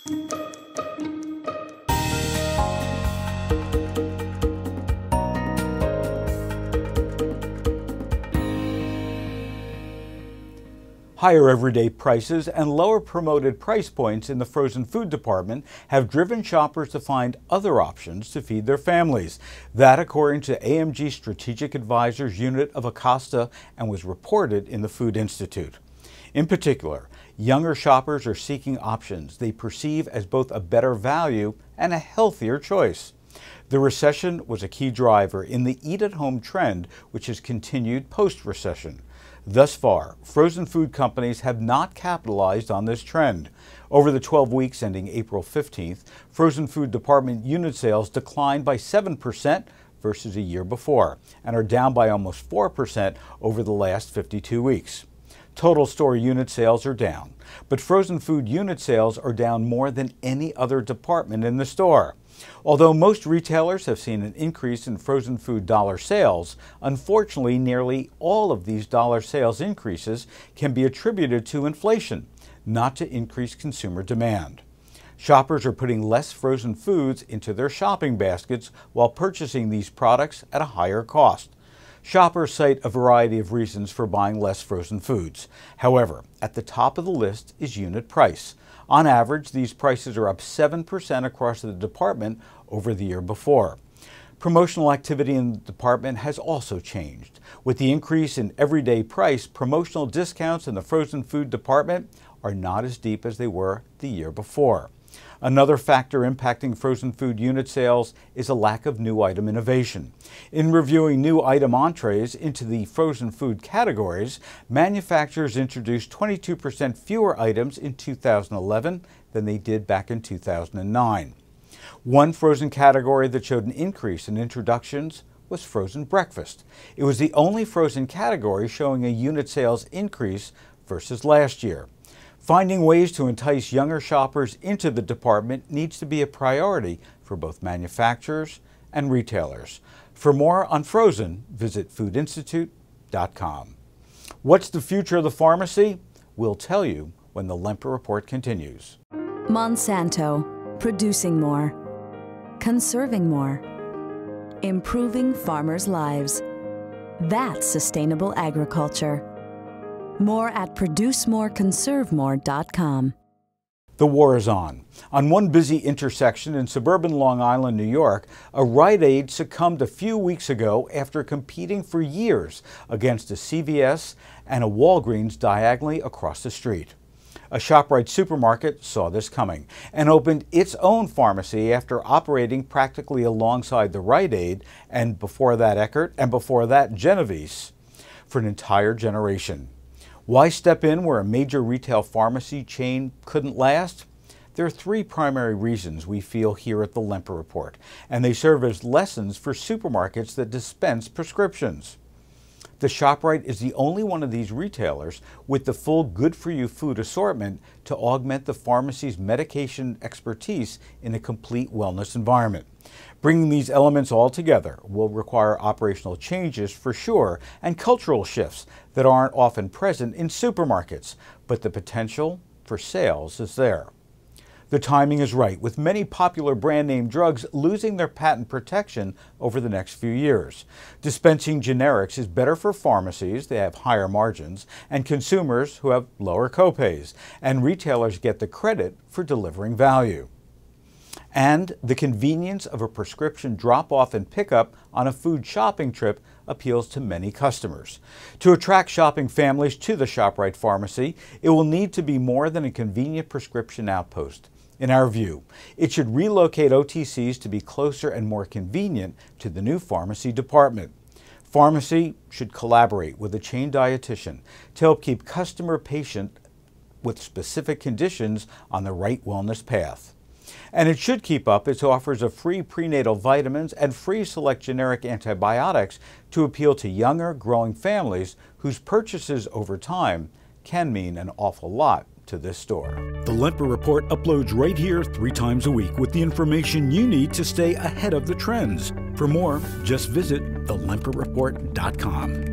Higher everyday prices and lower promoted price points in the frozen food department have driven shoppers to find other options to feed their families. That, according to AMG Strategic Advisors Unit of Acosta, and was reported in the Food Institute. In particular, younger shoppers are seeking options they perceive as both a better value and a healthier choice. The recession was a key driver in the eat-at-home trend, which has continued post-recession. Thus far, frozen food companies have not capitalized on this trend. Over the 12 weeks ending April 15th, frozen food department unit sales declined by 7% versus a year before and are down by almost 4% over the last 52 weeks. Total store unit sales are down, but frozen food unit sales are down more than any other department in the store. Although most retailers have seen an increase in frozen food dollar sales, unfortunately nearly all of these dollar sales increases can be attributed to inflation, not to increased consumer demand. Shoppers are putting less frozen foods into their shopping baskets while purchasing these products at a higher cost. Shoppers cite a variety of reasons for buying less frozen foods. However, at the top of the list is unit price. On average, these prices are up 7% across the department over the year before. Promotional activity in the department has also changed. With the increase in everyday price, promotional discounts in the frozen food department are not as deep as they were the year before. Another factor impacting frozen food unit sales is a lack of new item innovation. In reviewing new item entrees into the frozen food categories, manufacturers introduced 22% fewer items in 2011 than they did back in 2009. One frozen category that showed an increase in introductions was frozen breakfast. It was the only frozen category showing a unit sales increase versus last year. Finding ways to entice younger shoppers into the department needs to be a priority for both manufacturers and retailers. For more on frozen, visit foodinstitute.com. What's the future of the pharmacy? We'll tell you when the Lempert Report continues. Monsanto, producing more, conserving more, improving farmers' lives. That's sustainable agriculture. More at producemoreconservemore.com. The war is on. On one busy intersection in suburban Long Island, New York, a Rite Aid succumbed a few weeks ago after competing for years against a CVS and a Walgreens diagonally across the street. A ShopRite supermarket saw this coming and opened its own pharmacy after operating practically alongside the Rite Aid and before that Eckert and before that Genovese for an entire generation. Why step in where a major retail pharmacy chain couldn't last? There are three primary reasons we feel here at the Lempert Report, and they serve as lessons for supermarkets that dispense prescriptions. The ShopRite is the only one of these retailers with the full good-for-you food assortment to augment the pharmacy's medication expertise in a complete wellness environment. Bringing these elements all together will require operational changes for sure and cultural shifts that aren't often present in supermarkets, but the potential for sales is there. The timing is right, with many popular brand name drugs losing their patent protection over the next few years. Dispensing generics is better for pharmacies, they have higher margins, and consumers who have lower copays, and retailers get the credit for delivering value. And the convenience of a prescription drop-off and pickup on a food shopping trip appeals to many customers. To attract shopping families to the ShopRite pharmacy, it will need to be more than a convenient prescription outpost. In our view, it should relocate OTCs to be closer and more convenient to the new pharmacy department. Pharmacy should collaborate with a chain dietitian to help keep customer-patient with specific conditions on the right wellness path. And it should keep up its offers of free prenatal vitamins and free select generic antibiotics to appeal to younger, growing families whose purchases over time can mean an awful lot to this store. The Lempert Report uploads right here 3 times a week with the information you need to stay ahead of the trends. For more, just visit thelempertreport.com.